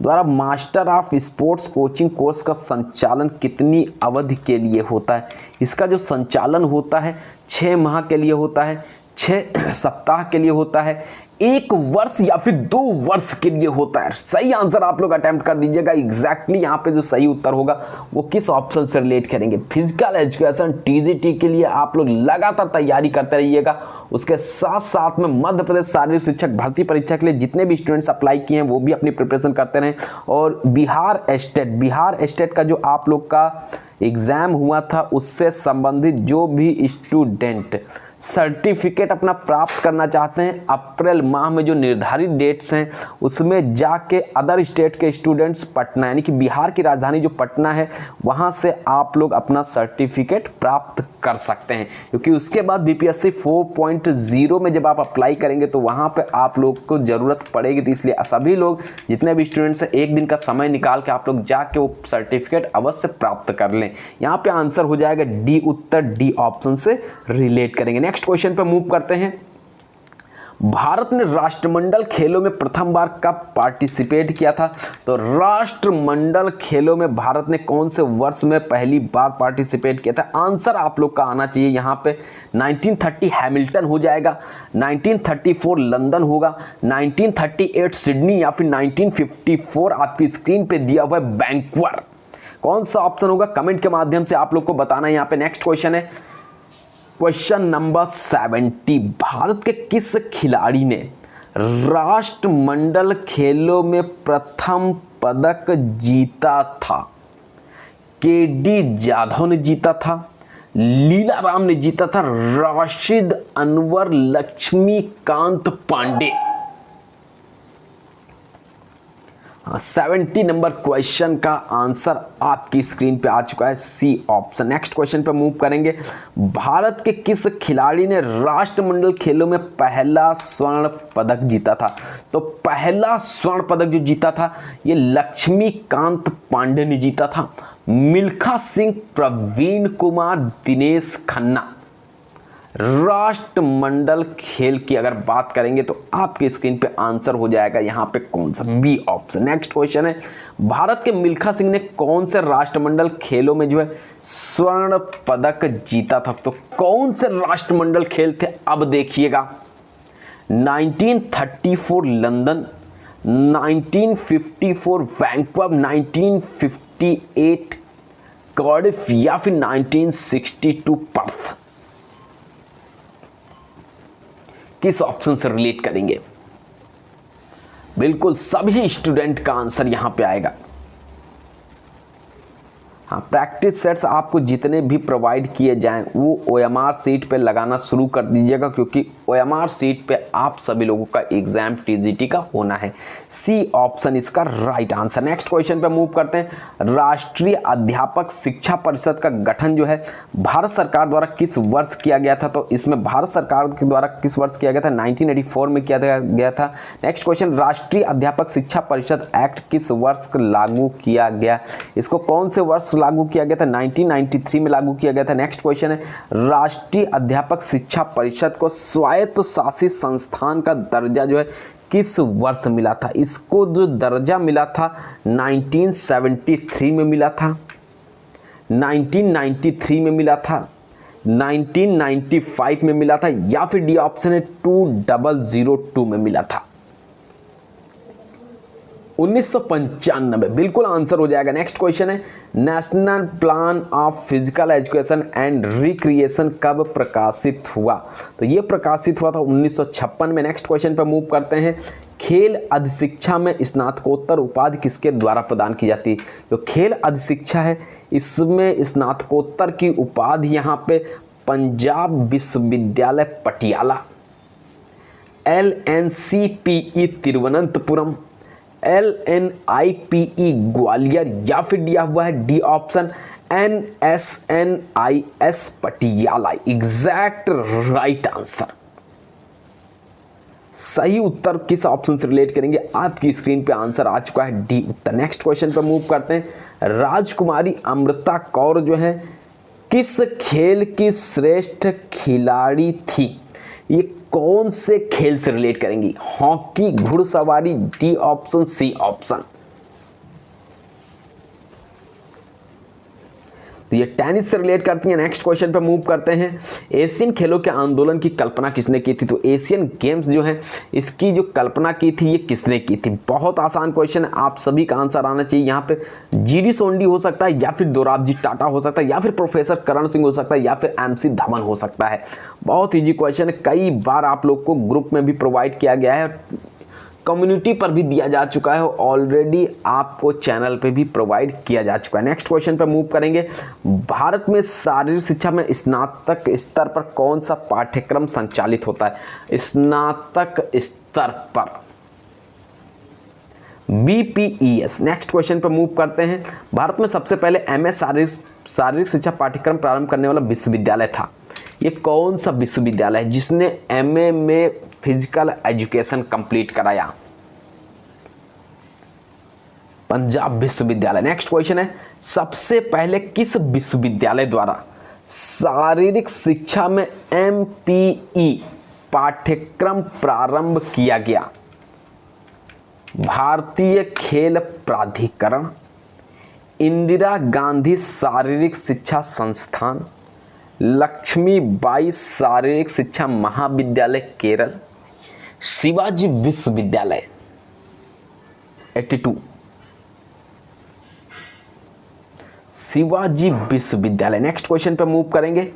द्वारा master of sports coaching course का संचालन कितनी अवधि के लिए होता है? इसका जो संचालन होता है 6 माह के लिए होता है, 6 सप्ताह के लिए होता है, 1 वर्ष या फिर 2 वर्ष के लिए होता है। सही आंसर आप लोग अटेम्प्ट कर दीजिएगा। एग्जैक्टली यहाँ पे जो सही उत्तर होगा वो किस ऑप्शन से रिलेट करेंगे? फिजिकल एजुकेशन टीजीटी के लिए आप लोग लगातार तैयारी करते रहिएगा। उसके साथ साथ में मध्य प्रदेश शारीरिक शिक्षक भर्ती परीक्षा के लिए जितने भी स्टूडेंट्स अप्लाई किए हैं वो भी अपनी प्रिपरेशन करते रहें। और बिहार स्टेट का जो आप लोग का एग्जाम हुआ था उससे संबंधित जो भी स्टूडेंट सर्टिफिकेट अपना प्राप्त करना चाहते हैं, अप्रैल माह में जो निर्धारित डेट्स हैं उसमें जाके अदर स्टेट के स्टूडेंट्स पटना यानी कि बिहार की राजधानी जो पटना है वहां से आप लोग अपना सर्टिफिकेट प्राप्त कर सकते हैं। क्योंकि उसके बाद बीपीएससी 4.0 में जब आप अप्लाई करेंगे तो वहां पे आप लोग को ज़रूरत पड़ेगी। तो इसलिए सभी लोग जितने भी स्टूडेंट्स हैं एक दिन का समय निकाल के आप लोग जाके वो सर्टिफिकेट अवश्य प्राप्त कर लें। यहाँ पे आंसर हो जाएगा डी, उत्तर डी ऑप्शन से रिलेट करेंगे। नेक्स्ट क्वेश्चन पे मूव करते हैं। भारत ने राष्ट्रमंडल खेलों में प्रथम बार कब पार्टिसिपेट किया था? तो राष्ट्रमंडल खेलों में भारत ने कौन से वर्ष में पहली बार पार्टिसिपेट किया था? आंसर आप लोग का आना चाहिए यहाँ पे 1930 हैमिल्टन हो जाएगा, 1934 लंदन होगा, 1938 सिडनी या फिर 1954 आपकी स्क्रीन पे दिया हुआ है वैंकूवर। कौन सा ऑप्शन होगा कमेंट के माध्यम से आप लोग को बताना है। यहाँ पे नेक्स्ट क्वेश्चन है क्वेश्चन नंबर 70। भारत के किस खिलाड़ी ने राष्ट्रमंडल खेलों में प्रथम पदक जीता था? केडी जाधव ने जीता था, लीला राम ने जीता था, राशिद अनवर, लक्ष्मीकांत पांडे। 70 नंबर क्वेश्चन का आंसर आपकी स्क्रीन पे आ चुका है, सी ऑप्शन। नेक्स्ट क्वेश्चन पे मूव करेंगे। भारत के किस खिलाड़ी ने राष्ट्रमंडल खेलों में पहला स्वर्ण पदक जीता था? तो पहला स्वर्ण पदक जो जीता था ये लक्ष्मीकांत पांडे ने जीता था। मिल्खा सिंह, प्रवीण कुमार, दिनेश खन्ना। राष्ट्रमंडल खेल की अगर बात करेंगे तो आपकी स्क्रीन पे आंसर हो जाएगा यहाँ पे कौन सा? B option. नेक्स्ट क्वेश्चन है भारत के मिल्खा सिंह ने कौन से राष्ट्रमंडल खेलों में जो है स्वर्ण पदक जीता था? तो कौन से राष्ट्रमंडल खेल थे अब देखिएगा। 1934 लंदन, 1954 वैंकूवर, 1958 कार्डिफ या फिर 1962 पर्थ। किस ऑप्शन से रिलेट करेंगे? बिल्कुल सभी स्टूडेंट का आंसर यहां पे आएगा। हाँ, प्रैक्टिस सेट्स आपको जितने भी प्रोवाइड किए जाएं वो ओएमआर सीट पे लगाना शुरू कर दीजिएगा क्योंकि ओएमआर सीट पे आप सभी लोगों का एग्जाम टीजीटी का होना है। सी ऑप्शन इसका राइट आंसर। नेक्स्ट क्वेश्चन पे मूव करते हैं। राष्ट्रीय अध्यापक शिक्षा परिषद का गठन जो है भारत सरकार द्वारा किस वर्ष किया गया था? तो इसमें भारत सरकार के द्वारा किस वर्ष किया गया था? 1984 में किया गया था। नेक्स्ट क्वेश्चन, राष्ट्रीय अध्यापक शिक्षा परिषद एक्ट किस वर्ष लागू किया गया? इसको कौन से वर्ष लागू किया गया था? 1993 में लागू किया गया था। नेक्स्ट क्वेश्चन है राष्ट्रीय अध्यापक शिक्षा परिषद को स्वायत्त शासित संस्थान का दर्जा जो है किस वर्ष मिला था? इसको जो दर्जा मिला था 1973 में मिला था, 1993 में मिला था, 1995 में मिला था या फिर डी ऑप्शन है 2002 में मिला था। 1995 बिल्कुल आंसर हो जाएगा। नेक्स्ट क्वेश्चन है national plan of physical education and recreation कब प्रकाशित हुआ? तो ये प्रकाशित हुआ था 1956 में। नेक्स्ट क्वेश्चन पर मूव करते हैं। खेल अधिशिक्षा में स्नातकोत्तर उपाधि किसके द्वारा प्रदान की जाती है? जो खेल अधिशिक्षा है इसमें स्नातकोत्तर की उपाधि यहाँ पे पंजाब विश्वविद्यालय पटियाला, LNCPE तिरुवनंतपुरम, LNIPE ग्वालियर या फिर दिया हुआ है D option NSNIS Patiala. Exact right answer. सही उत्तर किस ऑप्शन से रिलेट करेंगे? आपकी स्क्रीन पे आंसर आ चुका है डी उत्तर। नेक्स्ट क्वेश्चन पर मूव करते हैं। राजकुमारी अमृता कौर जो है किस खेल की श्रेष्ठ खिलाड़ी थी? ये कौन से खेल से रिलेट करेंगी? हॉकी, घुड़सवारी, डी ऑप्शन, सी ऑप्शन। तो ये टेनिस से रिलेट करती है। नेक्स्ट क्वेश्चन पे मूव करते हैं। एशियन खेलों के आंदोलन की कल्पना किसने की थी? तो एशियन गेम्स जो है इसकी जो कल्पना की थी ये किसने की थी? बहुत आसान क्वेश्चन है, आप सभी का आंसर आना चाहिए। यहाँ पे जीडी सोंडी हो सकता है, या फिर दोराबजी टाटा हो सकता है, या फिर प्रोफेसर करण सिंह हो सकता है, या फिर MC धवन हो सकता है। बहुत ईजी क्वेश्चन है, कई बार आप लोग को ग्रुप में भी प्रोवाइड किया गया है, कम्युनिटी पर भी दिया जा चुका है, ऑलरेडी आपको चैनल पे भी प्रोवाइड किया जा चुका है। नेक्स्ट क्वेश्चन पे मूव करेंगे। भारत में शारीरिक शिक्षा में स्नातक स्तर पर कौन सा पाठ्यक्रम संचालित होता है? स्नातक स्तर पर BPES। नेक्स्ट क्वेश्चन पे मूव करते हैं। भारत में सबसे पहले MA शारीरिक शिक्षा पाठ्यक्रम प्रारंभ करने वाला विश्वविद्यालय था। ये कौन सा विश्वविद्यालय है जिसने MA में फिजिकल एजुकेशन कंप्लीट कराया? पंजाब विश्वविद्यालय। नेक्स्ट क्वेश्चन है, सबसे पहले किस विश्वविद्यालय द्वारा शारीरिक शिक्षा में MPE पाठ्यक्रम प्रारंभ किया गया? भारतीय खेल प्राधिकरण, इंदिरा गांधी शारीरिक शिक्षा संस्थान, लक्ष्मीबाई शारीरिक शिक्षा महाविद्यालय केरल, शिवाजी विश्वविद्यालय। 82 शिवाजी विश्वविद्यालय। नेक्स्ट क्वेश्चन पे मूव करेंगे।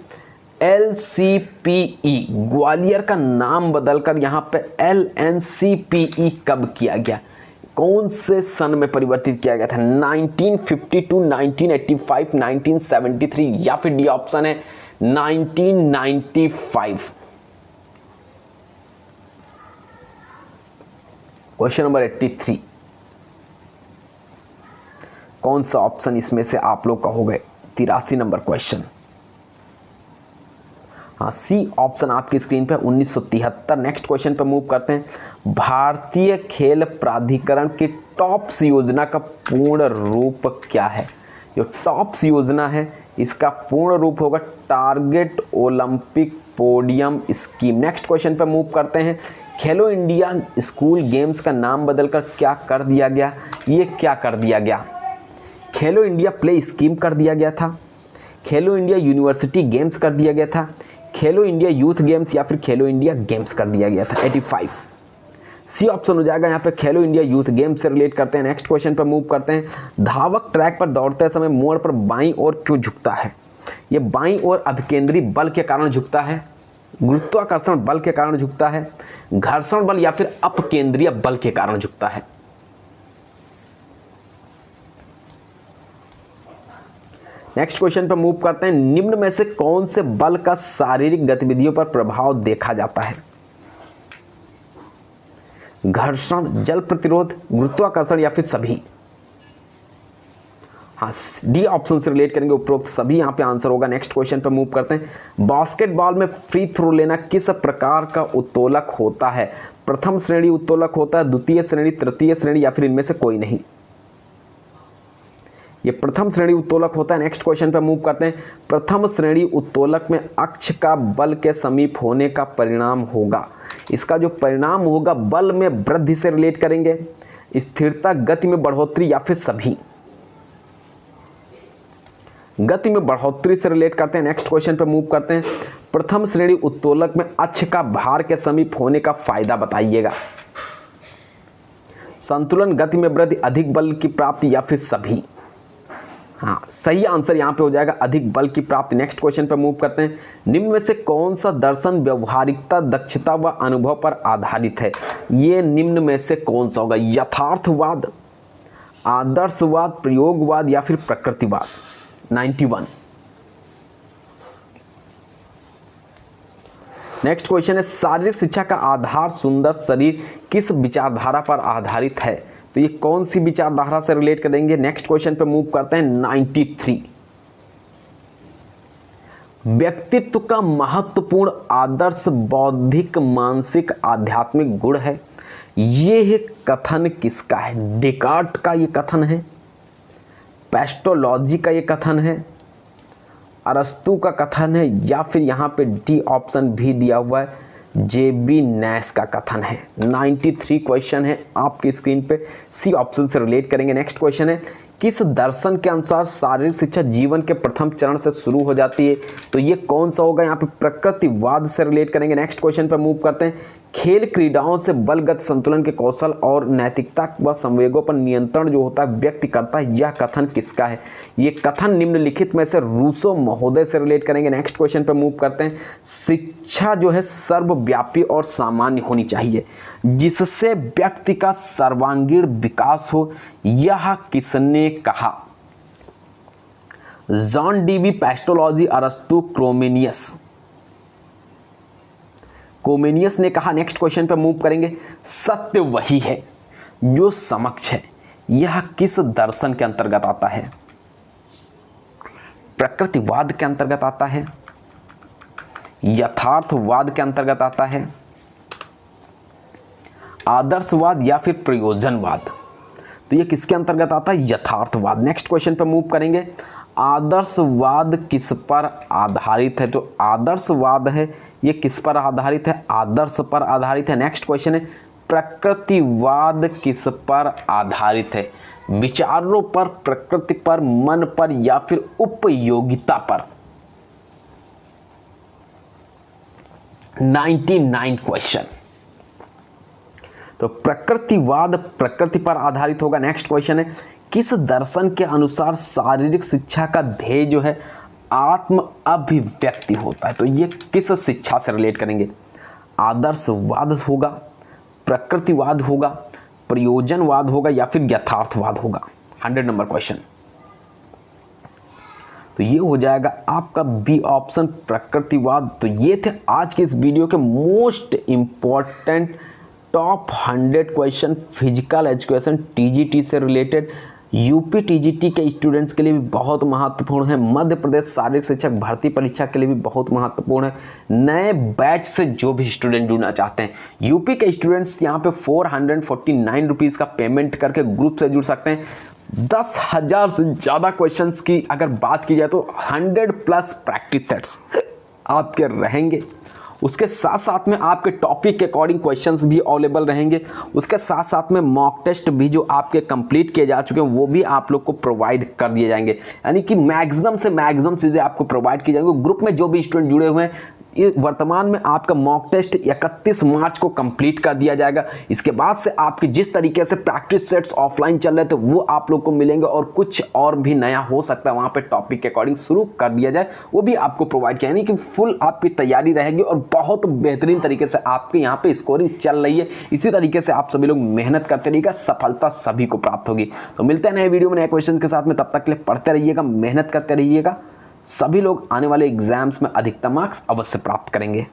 LCPE ग्वालियर का नाम बदलकर यहां पे LNCPE कब किया गया? कौन से सन में परिवर्तित किया गया था? 1952, 1985, 1973, या फिर डी ऑप्शन है 1995। क्वेश्चन नंबर 83, कौन सा ऑप्शन इसमें से आप लोग कहोगे? 83 नंबर क्वेश्चन। हाँ, सी ऑप्शन आपकी स्क्रीन पे 1973। नेक्स्ट क्वेश्चन पे मूव करते हैं। भारतीय खेल प्राधिकरण की टॉप्स योजना का पूर्ण रूप क्या है? जो टॉप्स योजना है इसका पूर्ण रूप होगा target Olympic podium scheme. Next question पे मूव करते हैं। खेलो इंडिया स्कूल गेम्स का नाम बदलकर क्या कर दिया गया? ये क्या कर दिया गया? खेलो इंडिया प्ले स्कीम कर दिया गया था, खेलो इंडिया यूनिवर्सिटी गेम्स कर दिया गया था, खेलो इंडिया यूथ गेम्स, या फिर खेलो इंडिया गेम्स कर दिया गया था। 85 सी ऑप्शन हो जाएगा। यहाँ पे खेलो इंडिया यूथ गेम्स से रिलेट करते हैं। नेक्स्ट क्वेश्चन पर मूव करते हैं। धावक ट्रैक पर दौड़ते समय मोड़ पर बाईं ओर क्यों झुकता है? ये बाईं ओर अभिकेंद्री बल के कारण झुकता है, गुरुत्वाकर्षण बल के कारण झुकता है, घर्षण बल, या फिर अपकेंद्रीय बल के कारण झुकता है? नेक्स्ट क्वेश्चन पर मूव करते हैं। निम्न में से कौन से बल का शारीरिक गतिविधियों पर प्रभाव देखा जाता है? घर्षण, जल प्रतिरोध, गुरुत्वाकर्षण, या फिर सभी? हाँ, डी ऑप्शन से रिलेट करेंगे, उपरोक्त सभी यहाँ पे आंसर होगा। नेक्स्ट क्वेश्चन पे मूव करते हैं। बास्केटबॉल में फ्री थ्रो लेना किस प्रकार का उत्तोलक होता है? प्रथम श्रेणी उत्तोलक होता है, द्वितीय श्रेणी, तृतीय श्रेणी, या फिर इनमें से कोई नहीं? ये प्रथम श्रेणी उत्तोलक होता है। नेक्स्ट क्वेश्चन पे मूव करते हैं। प्रथम श्रेणी उत्तोलक में अक्ष का बल के समीप होने का परिणाम होगा। इसका जो परिणाम होगा बल में वृद्धि से रिलेट करेंगे, स्थिरता, गति में बढ़ोतरी, या फिर सभी? गति में बढ़ोतरी से रिलेट करते हैं। नेक्स्ट क्वेश्चन पे मूव करते हैं। प्रथम श्रेणी उत्तोलक में अक्ष का भार के समीप होने का फायदा बताइएगा। संतुलन, गति में वृद्धि, अधिक बल की प्राप्ति, या फिर सभी? हाँ, सही आंसर यहाँ पे हो जाएगा अधिक बल की प्राप्ति। नेक्स्ट क्वेश्चन पे मूव करते हैं। निम्न में से कौन सा दर्शन व्यवहारिकता, दक्षता व अनुभव पर आधारित है? ये निम्न में से कौन सा होगा? यथार्थवाद, आदर्शवाद, प्रयोगवाद, या फिर प्रकृतिवाद? 91। नेक्स्ट क्वेश्चन है। शारीरिक शिक्षा का आधार सुंदर शरीर किस विचारधारा पर आधारित है? तो ये कौन सी विचारधारा से रिलेट करेंगे? नेक्स्ट क्वेश्चन पे मूव करते हैं। 93 व्यक्तित्व का महत्वपूर्ण आदर्श बौद्धिक मानसिक आध्यात्मिक गुण है। ये कथन किसका है? डेकार्ट का ये कथन है, पेस्टोलॉजी का ये कथन है, अरस्तु का कथन है, या फिर यहाँ पे डी ऑप्शन भी दिया हुआ है, जेबी नैश का कथन है। 93 क्वेश्चन है आपकी स्क्रीन पे, सी ऑप्शन से रिलेट करेंगे। नेक्स्ट क्वेश्चन है, किस दर्शन के अनुसार शारीरिक शिक्षा जीवन के प्रथम चरण से शुरू हो जाती है? तो ये कौन सा होगा? यहाँ पे प्रकृतिवाद से रिलेट करेंगे। नेक्स्ट क्वेश्चन पे मूव करते हैं। खेल क्रीडाओं से बलगत संतुलन के कौशल और नैतिकता व संवेगों पर नियंत्रण जो होता है व्यक्त करता है, यह कथन किसका है? ये कथन निम्नलिखित में से रूसो महोदय से रिलेट करेंगे। नेक्स्ट क्वेश्चन पे मूव करते हैं। शिक्षा जो है सर्वव्यापी और सामान्य होनी चाहिए जिससे व्यक्ति का सर्वांगीण विकास हो, यह किसने कहा? जॉन डीवी, पेस्टोलॉजी, अरस्तु, कोमेनियस ने कहा। नेक्स्ट क्वेश्चन पे मूव करेंगे। सत्य वही है जो समक्ष है, यह किस दर्शन के अंतर्गत आता है? प्रकृतिवाद के अंतर्गत आता है, यथार्थवाद के अंतर्गत आता है, आदर्शवाद या फिर प्रयोजनवाद? तो ये किसके अंतर्गत आता है? यथार्थवाद। नेक्स्ट क्वेश्चन पे मूव करेंगे। आदर्शवाद किस पर आधारित है? तो आदर्शवाद है ये किस पर आधारित है? आदर्श पर आधारित है। नेक्स्ट क्वेश्चन है, प्रकृतिवाद किस पर आधारित है? विचारों पर, प्रकृति पर, मन पर या फिर उपयोगिता पर? 99 क्वेश्चन। तो प्रकृतिवाद प्रकृति पर आधारित होगा। नेक्स्ट क्वेश्चन है, किस दर्शन के अनुसार शारीरिक शिक्षा का ध्येय जो है आत्म अभिव्यक्ति होता है? तो ये किस शिक्षा से रिलेट करेंगे? आदर्शवाद होगा, प्रकृतिवाद होगा, प्रयोजनवाद होगा या फिर यथार्थवाद होगा? 100 नंबर क्वेश्चन। तो ये हो जाएगा आपका बी ऑप्शन, प्रकृतिवाद। तो ये थे आज के इस वीडियो के most important top 100 question physical education TGT से रिलेटेड। यूपी टीजीटी के स्टूडेंट्स के लिए भी बहुत महत्वपूर्ण है, मध्य प्रदेश शारीरिक शिक्षक भर्ती परीक्षा के लिए भी बहुत महत्वपूर्ण है। नए बैच से जो भी स्टूडेंट जुड़ना चाहते हैं, यूपी के स्टूडेंट्स यहाँ पे 449 रुपीज़ का पेमेंट करके ग्रुप से जुड़ सकते हैं। 10,000 से ज़्यादा क्वेश्चंस की अगर बात की जाए तो 100+ प्रैक्टिस सेट्स आपके रहेंगे। उसके साथ साथ में आपके टॉपिक के अकॉर्डिंग क्वेश्चंस भी अवेलेबल रहेंगे। उसके साथ साथ में मॉक टेस्ट भी जो आपके कंप्लीट किए जा चुके हैं वो भी आप लोग को प्रोवाइड कर दिए जाएंगे। यानी कि मैक्सिमम से मैक्सिमम चीज़ें आपको प्रोवाइड की जाएंगी। ग्रुप में जो भी स्टूडेंट जुड़े हुए हैं, ये वर्तमान में आपका मॉक टेस्ट 31 मार्च को कंप्लीट कर दिया जाएगा। इसके बाद से आपके जिस तरीके से प्रैक्टिस सेट्स ऑफलाइन चल रहे थे वो आप लोग को मिलेंगे और कुछ और भी नया हो सकता है वहाँ पे टॉपिक के अकॉर्डिंग शुरू कर दिया जाए, वो भी आपको प्रोवाइड किया। यानी कि फुल आपकी तैयारी रहेगी और बहुत बेहतरीन तरीके से आपके यहाँ पे स्कोरिंग चल रही है। इसी तरीके से आप सभी लोग मेहनत करते रहिएगा, सफलता सभी को प्राप्त होगी। तो मिलते हैं नए वीडियो में नए क्वेश्चन के साथ में, तब तक के लिए पढ़ते रहिएगा, मेहनत करते रहिएगा। सभी लोग आने वाले एग्जाम्स में अधिकतम मार्क्स अवश्य प्राप्त करेंगे।